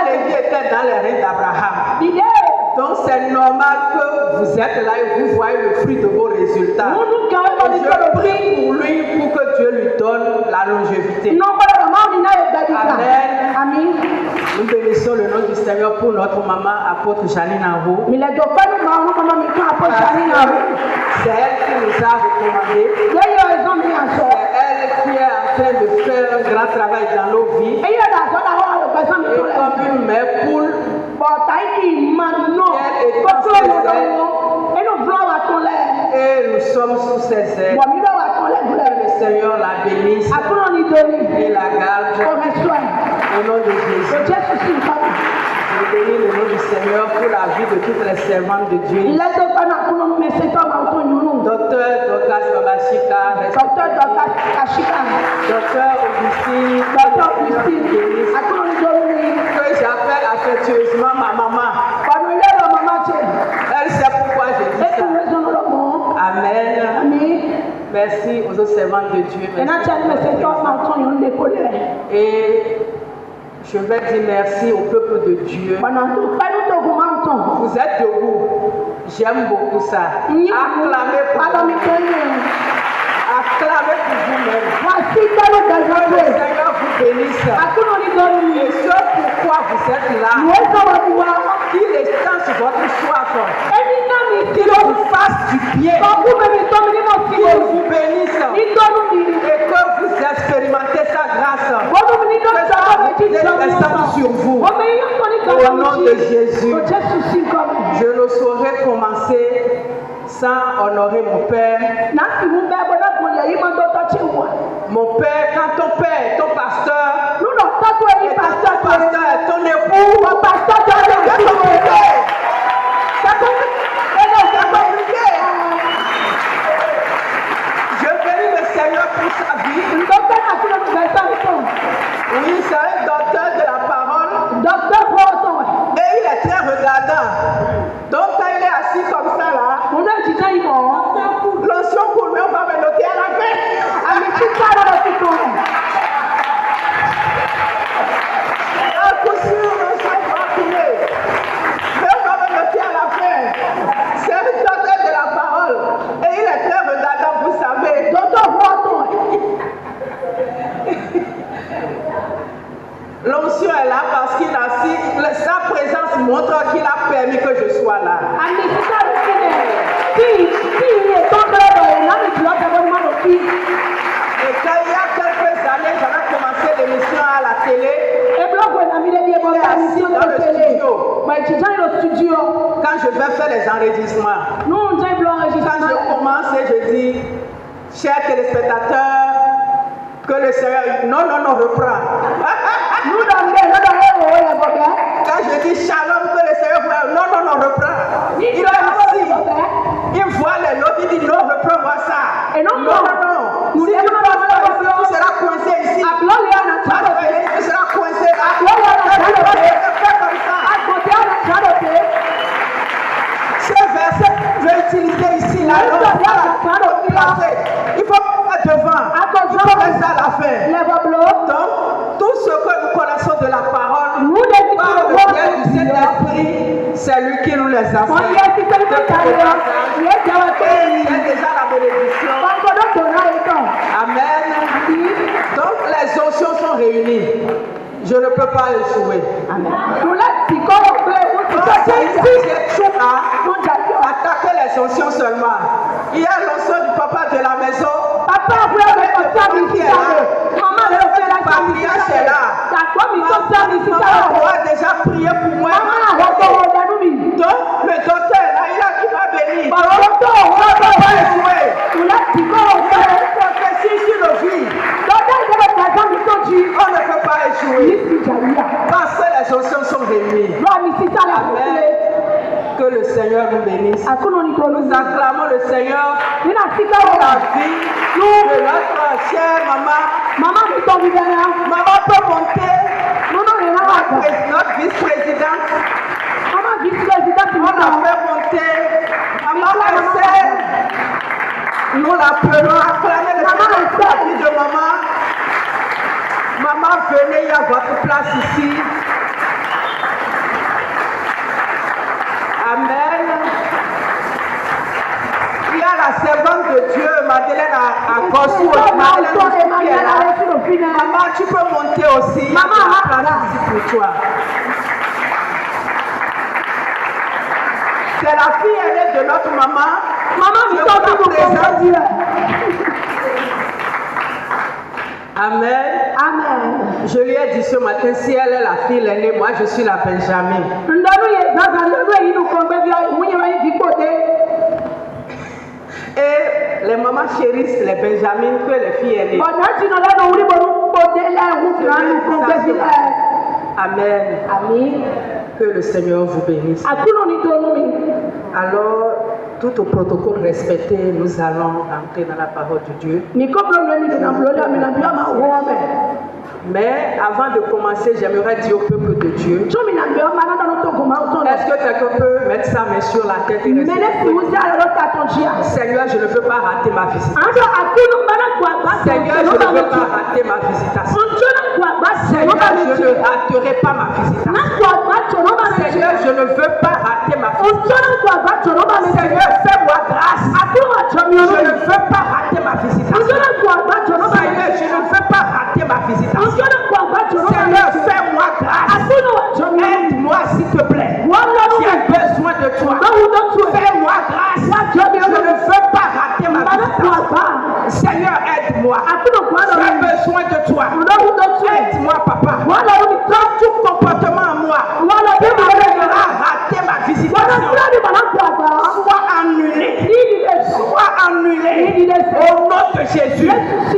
Lévi était dans les reins d'Abraham. Donc c'est normal que vous êtes là et vous voyez le fruit de vos résultats. Et je prie pour lui pour que Dieu lui donne la longévité. Amen. Nous bénissons le nom du Seigneur pour notre maman, apôtre Janine Arou. C'est elle qui nous a recommandé. C'est elle qui est en train de faire un grand travail dans nos vies. Et comme une mère poule, et nous sommes sous ses ailes. Que le Seieur la bénisse et la garde. Au nom de Jésus. Je bénis le nom du Seigneur pour la vie de toutes les servantes de Dieu. Docteur Dokas Babashika, Docteur Augustine, que j'appelle affectueusement ma maman. Elle sait pourquoi je dis ça. Amen. Merci aux autres servantes de Dieu. Et je vais dire merci au peuple de Dieu. Vous êtes debout. J'aime beaucoup ça. Acclamez pour vous-même. Acclamez pour vous-même. Que le Seigneur vous bénisse. Et ce pourquoi vous êtes là. Qu'il étanche votre soif. Qu'il vous fasse du bien. Qu'il vous bénisse. Et que vous expérimentez sa grâce. Que ça descende sur vous. Au nom de Jésus. Je ne saurais commencer sans honorer mon père. Mon père, quand ton père, ton pasteur, et ton pasteur est ton époux, je bénis le Seigneur pour sa vie. Oui, c'est un docteur de la parole. Et il est très regardant. Donc quand il est assis comme ça là, l'onction pour lui, on va me noter à la fin. Un coup sûr, l'onction va couler. Mais on va me noter à la fin. C'est un docteur de la parole. Et il est très regardant, vous savez. L'onction est là parce qu'il a si sa présence montre qu'il a permis que je sois là. Et quand il y a quelques années, j'avais commencé l'émission à la télé. Assis dans le studio. Quand je vais faire les enregistrements. Quand je commence et je dis, chers téléspectateurs, que le Seigneur... Non, reprends. Quand je dis shalom, que le Seieur... Non, reprends. Il est assis. Il voit les notes, il dit non, reprends-moi ça. Non. Si tu seras coincé ici. Tu seras coincé là. Fais comme ça. Ce verset, je vais utiliser ici, là. Il faut mettre devant. Il faut mettre ça à la fin. Donc, tout ce que nous connaissons de la parole, par le biais du Saint-Esprit, c'est lui qui nous les a fait. Il y a déjà la bénédiction. Amen. Donc, les onctions sont réunies. Je ne peux pas échouer. Amen. Attaquer les onctions seulement. Il y a l'onction du papa de la maison. Qui est là. Le patriarche est là. Maman a déjà prié pour moi. Donc, le docteur là, il va bénir. On ne peut pas échouer. Prophétie sur nos vies. On ne peut pas échouer. Parce que les onctions sont réunies. Amen. Que le Seigneur nous bénisse. Nous acclamons le Seigneur pour la vie de notre chère maman. Maman peut monter. Notre vice-présidente. On a fait monter. Maman Marcel. Nous l'appelons, acclamer le Seigneur pour la vie de maman. Maman prenez à votre place ici. Amen. Il y a la servante de Dieu, Madeleine Agosu. Maman, tu peux monter aussi. Maman, la place ici pour toi. C'est la fille aînée de notre maman. Maman, je t'en prie. Amen. Amen. Je lui ai dit ce matin, si elle est la fille aînée, moi je suis la Benjamin. Et les mamans chérissent les Benjamins que les filles aînées. Amen. Amen. Que le Seigneur vous bénisse. Alors, tout au protocole respecté, nous allons entrer dans la parole de Dieu. Mais avant de commencer, j'aimerais dire au peuple de Dieu, est-ce que quelqu'un peut mettre sa main sur la tête et rester? Seigneur, je ne veux pas rater ma visitation. Seigneur, je ne veux pas rater ma visitation. Seigneur, je ne raterai pas ma visitation. Seigneur, je ne veux pas rater ma visitation. Seigneur, fais-moi grâce. Je ne veux pas rater ma visitation. Seigneur, je ne veux pas rater ma visitation. Seigneur, fais-moi grâce. Aide-moi s'il te plaît. J'ai besoin de toi. Fais-moi grâce. Je ne veux pas rater ma visitation. Seigneur, aide-moi. J'ai besoin de toi. Aide-moi, papa. Dans tout comportement à moi qui m'amènera à rater ma visitation, soit annulé. Soit annulé. Au nom de Jésus.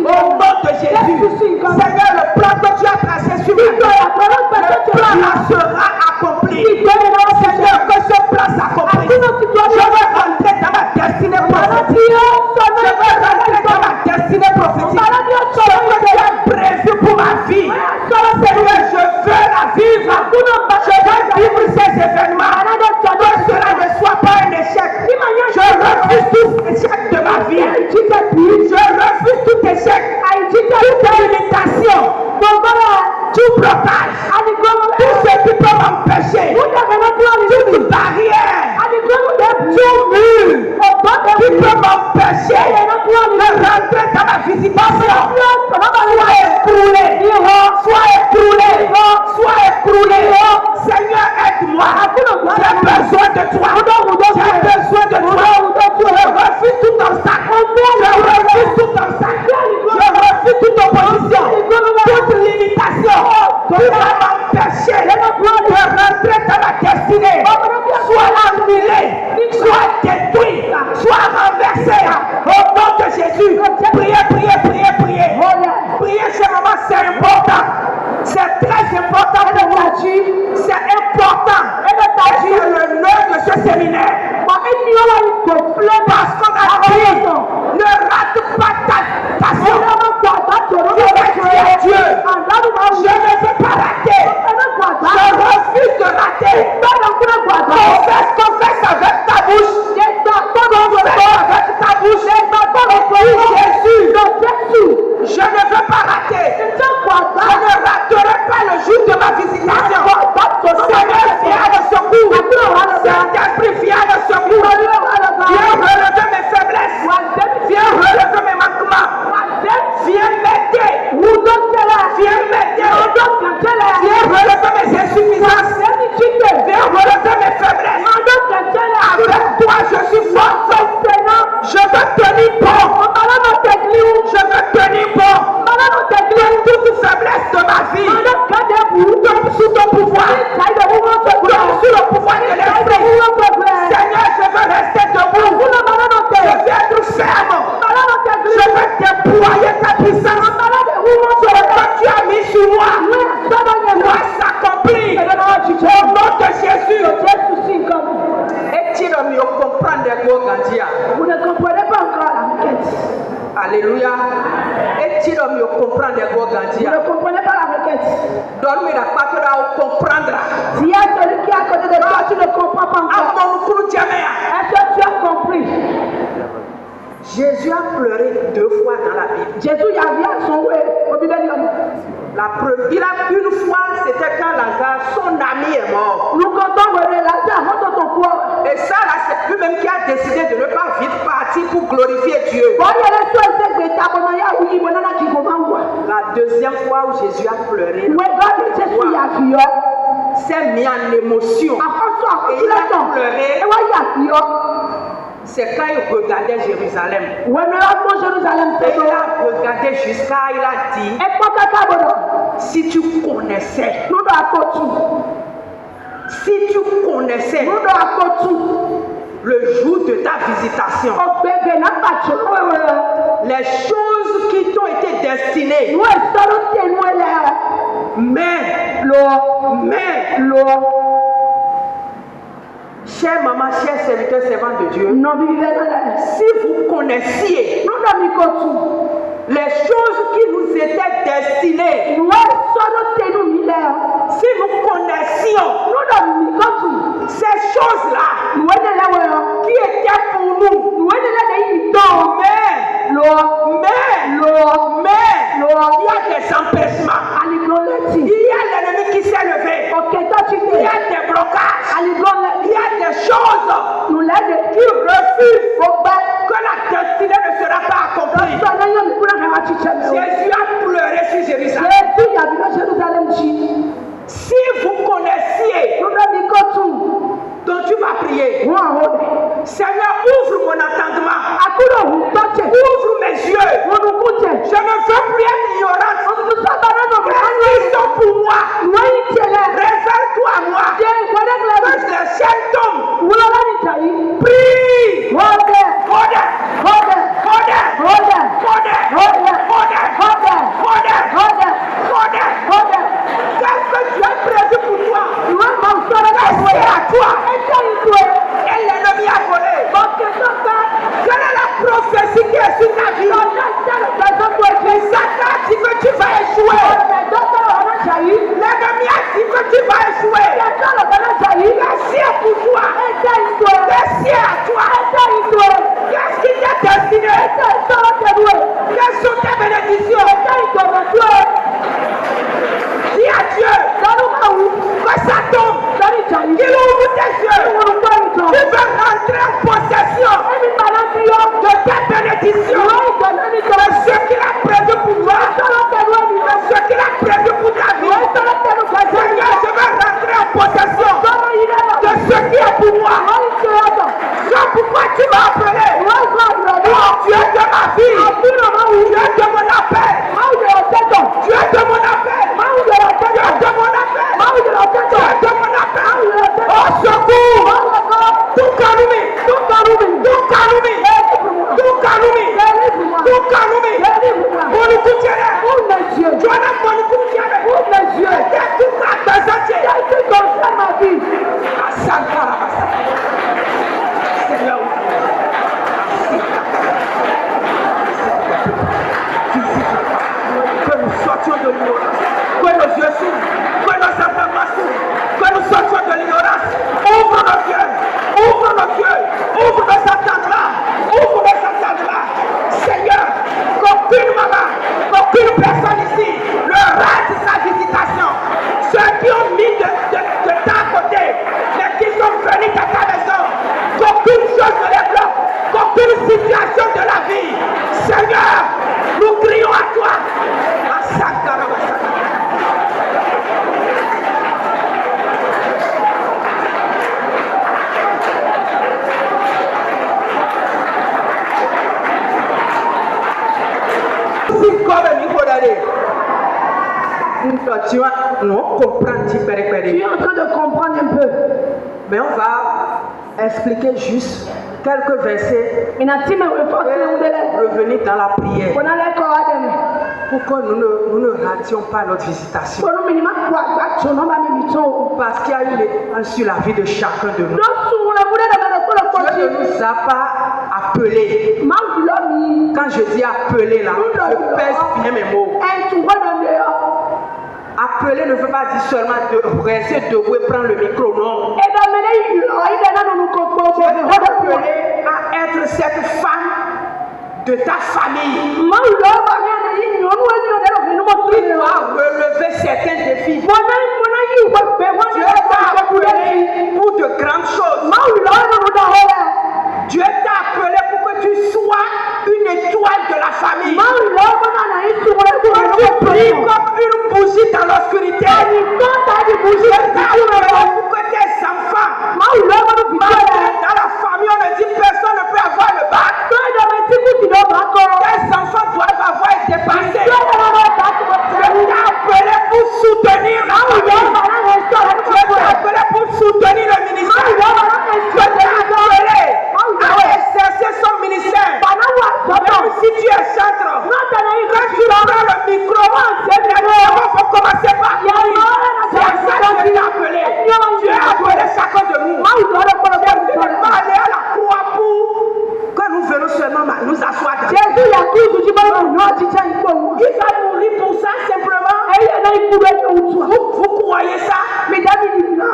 Au nom de Jésus. Seigneur, le plan que tu as tracé sur ma vie, le plan sera accompli. Seigneur, que ce plan s'accomplisse. Je veux rentrer dans ma destinée prophétique. Je veux rentrer dans ma destinée prophétique. Ce que tu as prévu pour ma vie, Seigneur, je veux la vivre. Je veux vivre ces événements. Que cela ne soit pas un échec. Je refuse tout échec de ma vie. Je refuse tout échec, toute limitation, tout blocage, tout ce qui peut m'empêcher, toute barrière, tout mur qui peut m'empêcher de rentrer dans ma visitation. Sois écroulé. Seigneur, aide-moi. J'ai besoin de toi. J'ai besoin de toi. Je refuse tout obstacle. Je refuse tout obstacle. Je refuse toute opposition, toute limitation qui va m'empêcher de rentrer dans ma destinée. Soit annulé, soit détruit, soit renversé. Au nom de Jésus, priez. Priez chez maman, c'est important. C'est très important pour moi. C'est important. C'est le nœud de ce séminaire. Parce qu'on a dit, ne rate pas ta passion. Tu es Dieu. Je ne veux pas rater. Je refuse de rater. Confesse avec ta bouche. Jésus, je ne veux pas rater. Je ne raterai pas le jour de ma visitation. Seigneur, viens de secours. Saint-Esprit, viens de secours. Viens relever mes faiblesses. Viens relever mes manquements. Viens m'aider. Viens m'aider. Viens relever mes insuffisances. Viens relever mes faiblesses. Avec toi, je suis fort. Je veux tenir bon. Je veux tenir bon. Toute faiblesse de ma vie. Tombe sous ton pouvoir. Tombe sous le pouvoir de l'esprit. Seigneur, je veux rester debout. Je veux être ferme. Je veux déployer ta puissance. Ce que tu as mis sur moi doit s'accomplir. Au nom de Jésus. Est-il mieux comprendre vous ne comprenez pas encore la requête. Alléluia. Est-il mieux comprendre vous ne comprenez pas la requête. Donne-moi la part que tu comprendre. Si il y a celui qui est à côté de toi, tu ne comprends pas encore. Est-ce que tu as compris? Jésus a pleuré 2 fois dans la Bible. Jésus y a vu son way. Il a Une fois, c'était quand Lazare, son ami est mort. Et ça, là, c'est lui-même qui a décidé de ne pas vite partir pour glorifier Dieu. La deuxième fois où Jésus a pleuré, s'est mis en émotion. Et il a pleuré. C'est quand il regardait Jérusalem. Et il a regardé jusqu'à, il a dit, si tu connaissais, le jour de ta visitation, les choses qui t'ont été destinées, chère maman, chère serviteur, servant de Dieu, si vous connaissiez les choses qui nous étaient destinées, si nous connaissions ces choses-là qui étaient pour nous, mais il y a des empêchements, il y a l'ennemi qui s'est levé, il y a des blocages, il y a des choses qui refusent que la destinée ne sera pas accomplie. Jésus a pleuré sur Jérusalem. Si vous connaissiez, donc tu vas prier. Seigneur, ouvre mon entendement. Ouvre mes yeux. Je ne veux plus être ignorante. Qu'est-ce sont pour moi? Révèle-toi à moi. Que les chaînes tombent. Prie. Qu'est-ce que tu as prévu pour toi? C'est à toi. Et l'ennemi a volé. Quelle est la prophétie qui est sur ta vie? Satan dit que tu vas échouer. L'ennemi a dit que tu vas échouer. Merci pour toi. Merci à toi. Qu'est-ce qui t'est destiné? Quelles sont tes bénédictions? Dis à Dieu que ça tombe. Qu'il ouvre tes yeux. Tu veux rentrer en possession de tes bénédictions, de ce qu'il a prévu pour toi, de ce qu'il a prévu pour ta vie. Seigneur, je veux rentrer en possession de ce qui est pour moi. C'est pourquoi tu m'as appelé. Oh, tu es de ma vie. Tu es de mon appel. Tu es de mon appel. Tu es de mon appel. Tu es de mon appel. Oh, secours. Tout calme. Que nous sortions de l'ignorance, que nos yeux s'ouvrent, que nos entendements s'ouvrent, que nous sortions de l'ignorance. Ouvre nos yeux, ouvre nos yeux, ouvre nos entendements, Seigneur, qu'aucune maman, qu'aucune personne ici ne rate sa visitation. Ceux qui ont mis de ta côté, mais qui sont venus dans ta maison, qu'aucune chose ne les bloque, qu'aucune situation de la vie. Seigneur, nous crions à toi. Tu es en train de comprendre un peu. Mais on va expliquer juste quelques versets et revenir dans la prière pour que nous ne rations pas notre visitation. Parce qu'il y a eu sur la vie de chacun de nous. Dieu ne nous a pas appelés. Quand je dis appeler là, je pèse bien mes mots. Appeler ne veut pas dire seulement de rester debout et prendre le micro, non. Appeler à être cette femme de ta famille. tu dois relever certains défis. Dieu t'a appelé pour de grandes choses. Dieu t'a appelé pour que tu sois une étoile de la famille. Tu brilles comme une bougie dans l'obscurité. Dieu t'a appelé pour que tes enfants, dans la famille, on ne dit personne ne peut avoir le bac. Tes enfants doivent avoir été dépassés. Dieu t'a appelé pour soutenir la famille. Dieu t'a appelé pour soutenir le ministère. Dieu t'a appelé à exercer son ministère. Même si tu es centre, quand tu prends le micro, il faut commencer par qui? C'est ça que Dieu t'a appelé. Dieu a appelé chacun de nous. Dieu ne peut pas aller à la croix pour que nous venons seulement nous asseoir. Il va mourir pour ça simplement. Vous croyez ça?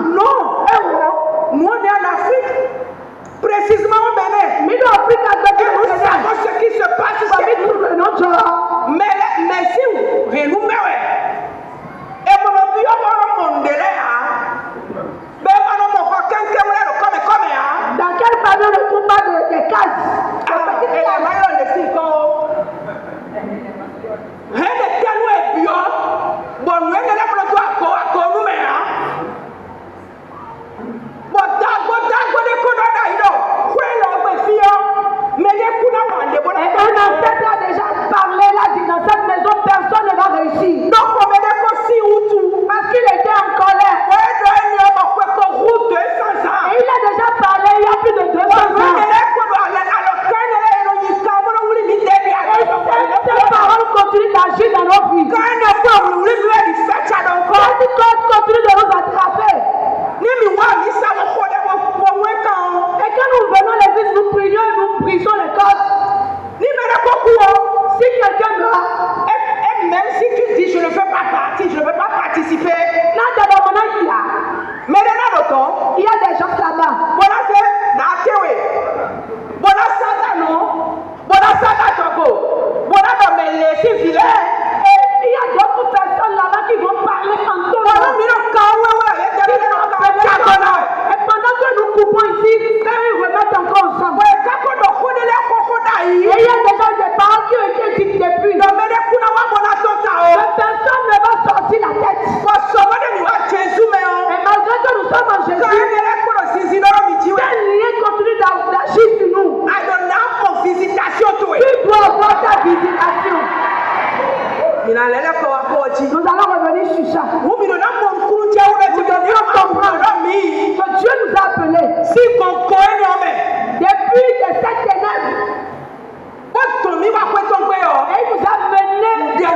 Non. Nous on est en Afrique. Précisément au Bénin. Et nous savons ce qui se passe chez nous. Mais si nous mettons et mon bio mon délai, dans quel panneau le combat de cases? Un ancêtre a déjà parlé là, dit dans cette maison, personne ne va réussir. Parce qu'il était en colère. Et il a déjà parlé il y a plus de 200 ans. Et cette parole continue d'agir dans nos vies. Cette cause continue de nous attraper. Et quand nous venons à l'église, nous prions et nous brisons les causes. Si quelqu'un meurt, et même si tu dis je ne veux pas partir, je ne veux pas participer, mais il y a des gens là-bas. Et il y a d'autres personnes là-bas qui vont parler en ton nom. Et pendant que nous coupons ici, quand ils remettent encore ensemble. Et il y a déjà des paroles qui ont été dites depuis. Mais personne ne va sortir la tête. Et malgré que nous sommes en Jésus, quel lien continue d'agir sur nous. Tu dois avoir ta visitation. Nous allons revenir sur ça. Nous devons comprendre que Dieu nous a appelés depuis cette ténèbres. Et il nous a menés de ça.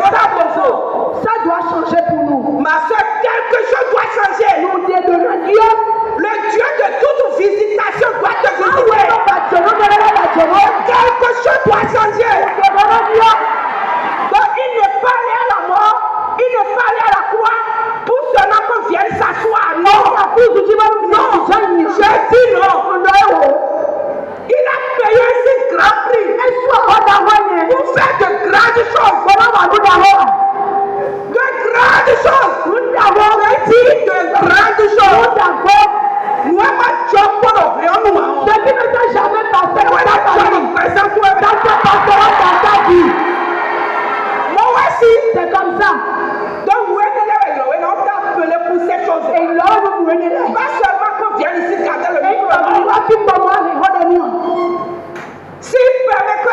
Ça doit changer pour nous. Ma soeur, quelque chose doit changer. Nous dédonnons Dieu. Le Dieu de toute visitation doit te visiter. Quelque chose doit changer. Donc il n'est pas allé à la mort, il n'est pas allé à la croix pour seulement qu'on vienne s'asseoir. Non, je dis non. Il a payé ce grand prix pour faire de grandes choses. De grandes choses. De grandes choses. Nous avons ce qui ne t'a jamais passé dans ta vie, ça se passera dans ta vie. C'est comme ça. Donc, on t'a appelé pour ces choses. Et là, Pas seulement qu'on vienne ici garder le micro. S'il permet que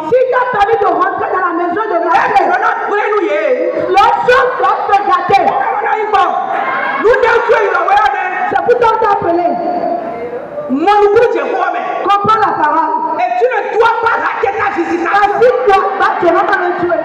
si tu as permis de rentrer dans la maison de la paix, l'autre chose doit se gâter. C'est pour ça qu'on t'a appelé. Comprends la parole. Et tu ne dois pas rater ta visitation. Si toi, tu vas pas le tuer.